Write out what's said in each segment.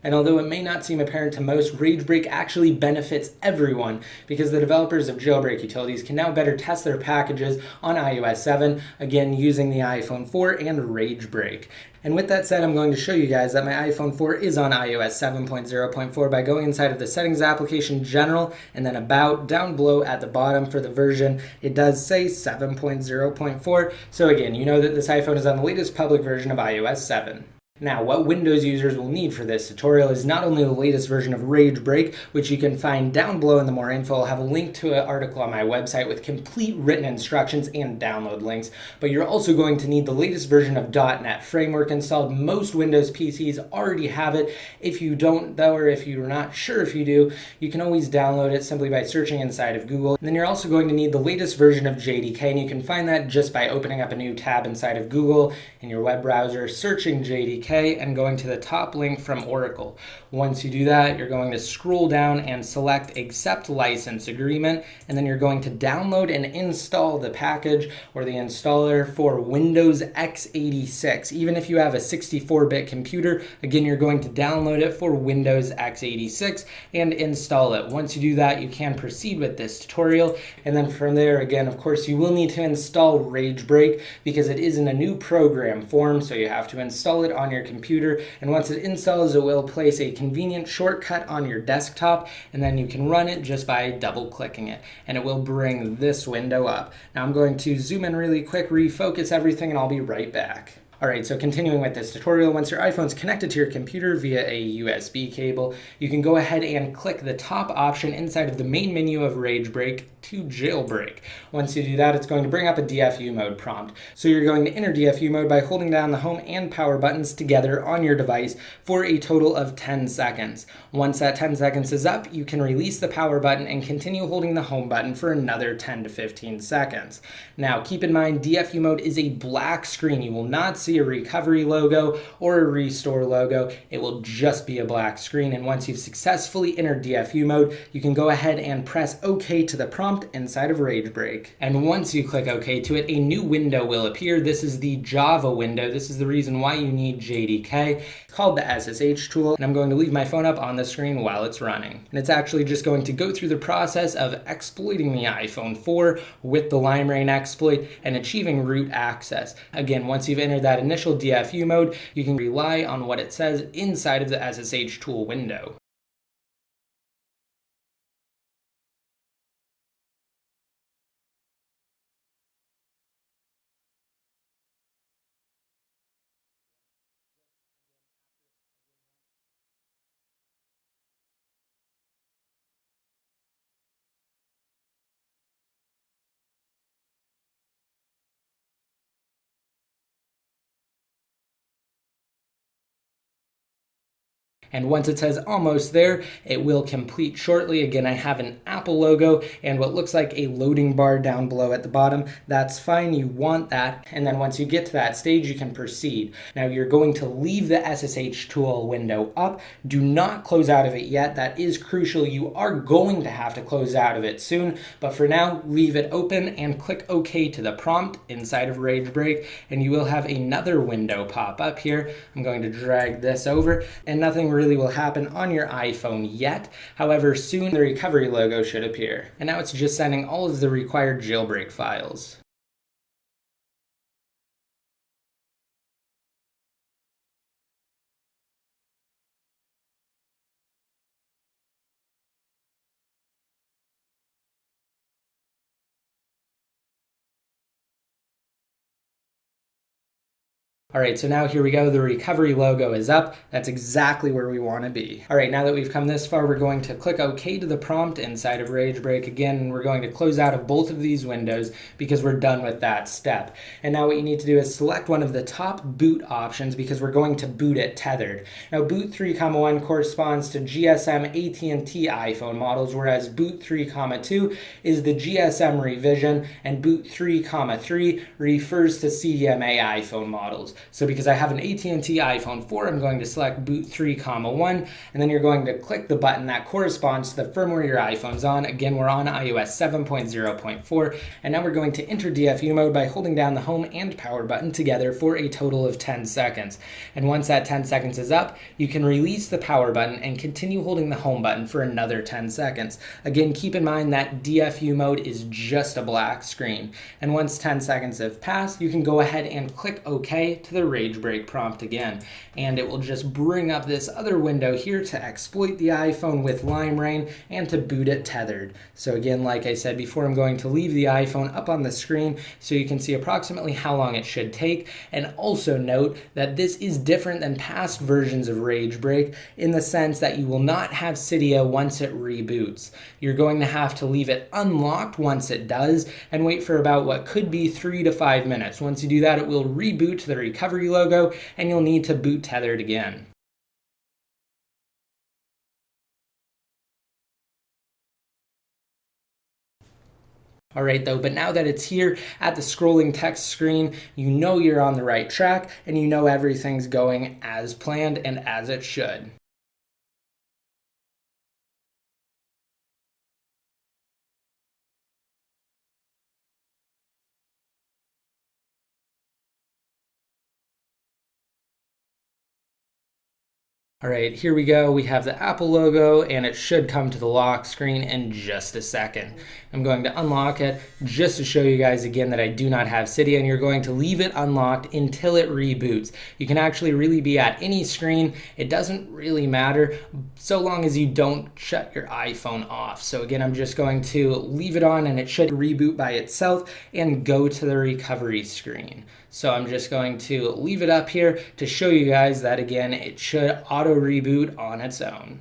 And although it may not seem apparent to most, Ragebreak actually benefits everyone because the developers of Jailbreak utilities can now better test their packages on iOS 7, again using the iPhone 4 and Ragebreak. And with that said, I'm going to show you guys that my iPhone 4 is on iOS 7.0.4 by going inside of the Settings application General and then About. Down below at the bottom for the version, it does say 7.0.4. So again, you know that this iPhone is on the latest public version of iOS 7. Now, what Windows users will need for this tutorial is not only the latest version of Ragebreak, which you can find down below in the more info. I'll have a link to an article on my website with complete written instructions and download links, but you're also going to need the latest version of .NET Framework installed. Most Windows PCs already have it. If you don't, though, or if you're not sure if you do, you can always download it simply by searching inside of Google. And then you're also going to need the latest version of JDK, and you can find that just by opening up a new tab inside of Google in your web browser, searching JDK, and going to the top link from Oracle. Once you do that, you're going to scroll down and select Accept License Agreement, and then you're going to download and install the package or the installer for Windows x86. Even if you have a 64-bit computer, again, you're going to download it for Windows x86 and install it. Once you do that, you can proceed with this tutorial, and then from there, again, of course, you will need to install Ragebreak because it is in a new program form, so you have to install it on your computer, and once it installs, it will place a convenient shortcut on your desktop, and then you can run it just by double-clicking it, and it will bring this window up. Now I'm going to zoom in really quick, refocus everything, and I'll be right back. Alright, so continuing with this tutorial, once your iPhone's connected to your computer via a USB cable, you can go ahead and click the top option inside of the main menu of Ragebreak to Jailbreak. Once you do that, it's going to bring up a DFU mode prompt. So you're going to enter DFU mode by holding down the home and power buttons together on your device for a total of 10 seconds. Once that 10 seconds is up, you can release the power button and continue holding the home button for another 10 to 15 seconds. Now, keep in mind, DFU mode is a black screen. You will not see a recovery logo or a restore logo. It will just be a black screen, and once you've successfully entered DFU mode, you can go ahead and press OK to the prompt inside of Ragebreak. And once you click OK to it, a new window will appear. This is the Java window. This is the reason why you need JDK. It's called the SSH tool, and I'm going to leave my phone up on the screen while it's running. And it's actually just going to go through the process of exploiting the iPhone 4 with the limerain exploit and achieving root access. Again, once you've entered that initial DFU mode, you can rely on what it says inside of the SSH tool window. And once it says almost there, it will complete shortly. Again, I have an Apple logo and what looks like a loading bar down below at the bottom. That's fine, you want that. And then once you get to that stage, you can proceed. Now you're going to leave the SSH tool window up. Do not close out of it yet. That is crucial. You are going to have to close out of it soon, but for now, leave it open and click OK to the prompt inside of Ragebreak, and you will have another window pop up here. I'm going to drag this over, and nothing really will happen on your iPhone yet. However, soon the recovery logo should appear. And now it's just sending all of the required jailbreak files. All right, so now here we go. The recovery logo is up. That's exactly where we want to be. All right, now that we've come this far, we're going to click OK to the prompt inside of Ragebreak. Again, we're going to close out of both of these windows because we're done with that step. And now what you need to do is select one of the top boot options because we're going to boot it tethered. Now, boot 3,1 corresponds to GSM, AT&T iPhone models, whereas boot 3,2 is the GSM revision, and boot 3,3 refers to CDMA iPhone models. So because I have an AT&T iPhone 4, I'm going to select boot 3, 1, and then you're going to click the button that corresponds to the firmware your iPhone's on. Again, we're on iOS 7.0.4, and now we're going to enter DFU mode by holding down the home and power button together for a total of 10 seconds. And once that 10 seconds is up, you can release the power button and continue holding the home button for another 10 seconds. Again, keep in mind that DFU mode is just a black screen. And once 10 seconds have passed, you can go ahead and click OK to the rage break prompt again. And it will just bring up this other window here to exploit the iPhone with LimeRain and to boot it tethered. So again, like I said before, I'm going to leave the iPhone up on the screen so you can see approximately how long it should take. And also note that this is different than past versions of Rage Break in the sense that you will not have Cydia once it reboots. You're going to have to leave it unlocked once it does and wait for about what could be 3 to 5 minutes. Once you do that, it will reboot to the recovery logo and you'll need to boot tethered again. All right, though, but now that it's here at the scrolling text screen, you know you're on the right track and you know everything's going as planned and as it should. All right, here we go. We have the Apple logo and it should come to the lock screen in just a second. I'm going to unlock it just to show you guys again that I do not have Cydia, and you're going to leave it unlocked until it reboots. You can actually really be at any screen. It doesn't really matter so long as you don't shut your iPhone off. So again, I'm just going to leave it on and it should reboot by itself and go to the recovery screen. So I'm just going to leave it up here to show you guys that again, it should auto reboot on its own.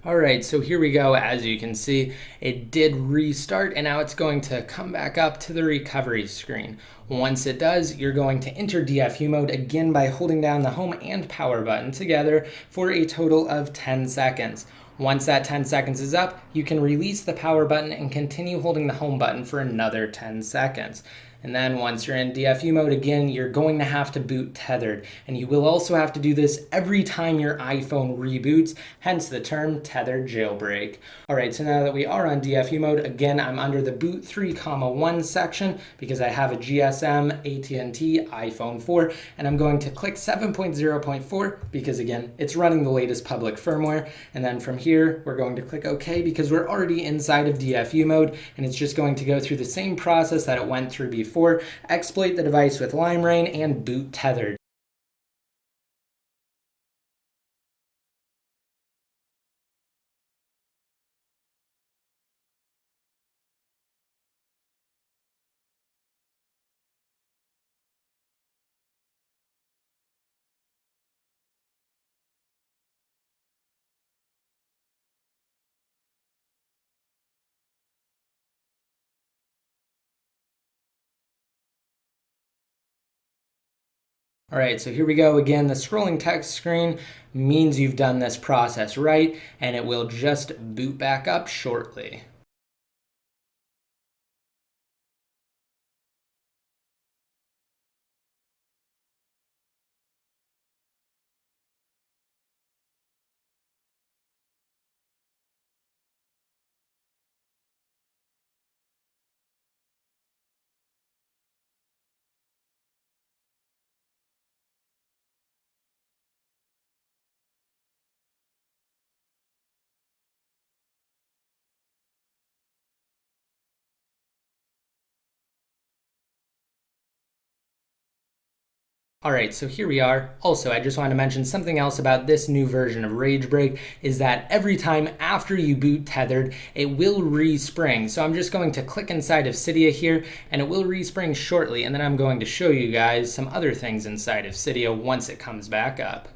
All right, so here we go. As you can see, it did restart and now it's going to come back up to the recovery screen. Once it does, you're going to enter DFU mode again by holding down the home and power button together for a total of 10 seconds. Once that 10 seconds is up, you can release the power button and continue holding the home button for another 10 seconds. And then once you're in DFU mode again, you're going to have to boot tethered. And you will also have to do this every time your iPhone reboots, hence the term tethered jailbreak. All right, so now that we are on DFU mode, again, I'm under the boot 3, 1 section because I have a GSM, AT&T, iPhone 4, and I'm going to click 7.0.4 because again, it's running the latest public firmware. And then from here, we're going to click OK because we're already inside of DFU mode and it's just going to go through the same process that it went through before. Exploit the device with LimeRain and boot tethered. All right, so here we go again. The scrolling text screen means you've done this process right, and it will just boot back up shortly. Alright, so here we are. Also, I just want to mention something else about this new version of Jailbreak is that every time after you boot Tethered, it will respring. So I'm just going to click inside of Cydia here, and it will respring shortly, and then I'm going to show you guys some other things inside of Cydia once it comes back up.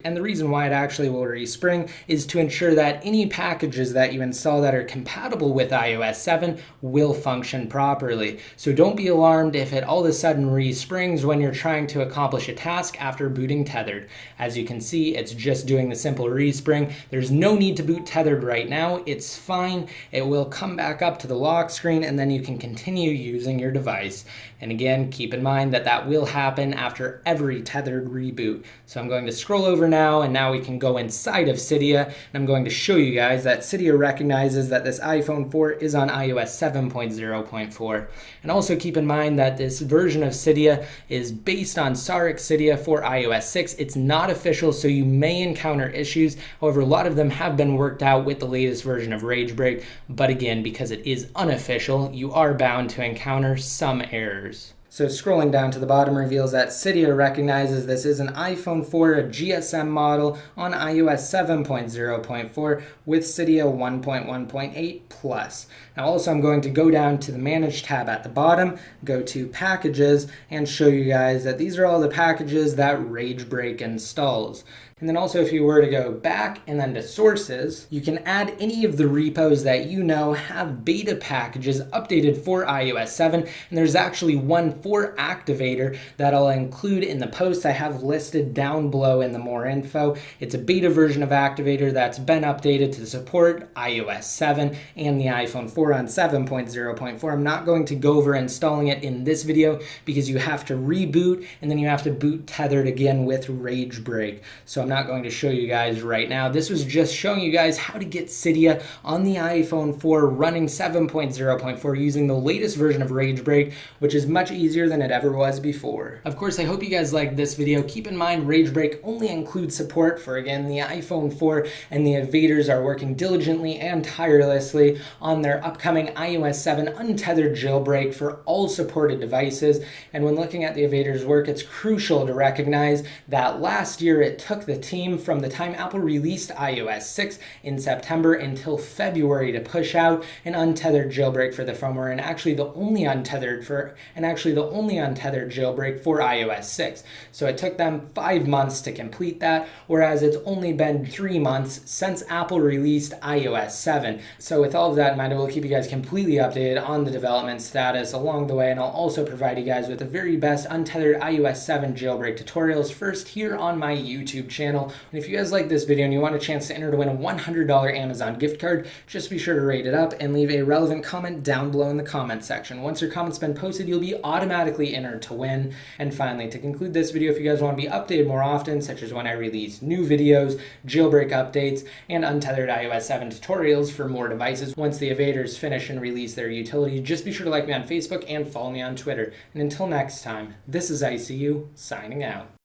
And the reason why it actually will respring is to ensure that any packages that you install that are compatible with iOS 7 will function properly. So don't be alarmed if it all of a sudden resprings when you're trying to accomplish a task after booting Tethered. As you can see, it's just doing the simple respring. There's no need to boot Tethered right now. It's fine. It will come back up to the lock screen and then you can continue using your device. And again, keep in mind that that will happen after every Tethered reboot. So I'm going to scroll over now, and now we can go inside of Cydia, and I'm going to show you guys that Cydia recognizes that this iPhone 4 is on iOS 7.0.4. And also keep in mind that this version of Cydia is based on Sarek Cydia for iOS 6. It's not official, so you may encounter issues. However, a lot of them have been worked out with the latest version of Jailbreak, but again, because it is unofficial, you are bound to encounter some errors. So scrolling down to the bottom reveals that Cydia recognizes this is an iPhone 4, a GSM model on iOS 7.0.4 with Cydia 1.1.8 Plus. Now also I'm going to go down to the Manage tab at the bottom, go to Packages, and show you guys that these are all the packages that Jailbreak installs. And then also if you were to go back and then to Sources, you can add any of the repos that you know have beta packages updated for iOS 7. And there's actually one for Activator that I'll include in the post I have listed down below in the more info. It's a beta version of Activator that's been updated to support iOS 7 and the iPhone 4 on 7.0.4. I'm not going to go over installing it in this video because you have to reboot and then you have to boot Tethered again with Jailbreak. So I'm not going to show you guys right now. This was just showing you guys how to get Cydia on the iPhone 4 running 7.0.4 using the latest version of Jailbreak, which is much easier than it ever was before. Of course, I hope you guys liked this video. Keep in mind, Jailbreak only includes support for, again, the iPhone 4, and the Evaders are working diligently and tirelessly on their upcoming iOS 7 untethered jailbreak for all supported devices. And when looking at the Evaders' work, it's crucial to recognize that last year it took the team from the time Apple released iOS 6 in September until February to push out an untethered jailbreak for the firmware, and actually the only untethered jailbreak for iOS 6. So it took them 5 months to complete that, whereas it's only been 3 months since Apple released iOS 7. So with all of that in mind, I will keep you guys completely updated on the development status along the way, and I'll also provide you guys with the very best untethered iOS 7 jailbreak tutorials first here on my YouTube channel. And if you guys like this video and you want a chance to enter to win a $100 Amazon gift card, just be sure to rate it up and leave a relevant comment down below in the comment section. Once your comment's been posted, you'll be automatically entered to win. And finally, to conclude this video, if you guys want to be updated more often, such as when I release new videos, jailbreak updates, and untethered iOS 7 tutorials for more devices, once the Evaders finish and release their utility, just be sure to like me on Facebook and follow me on Twitter. And until next time, this is ICU, signing out.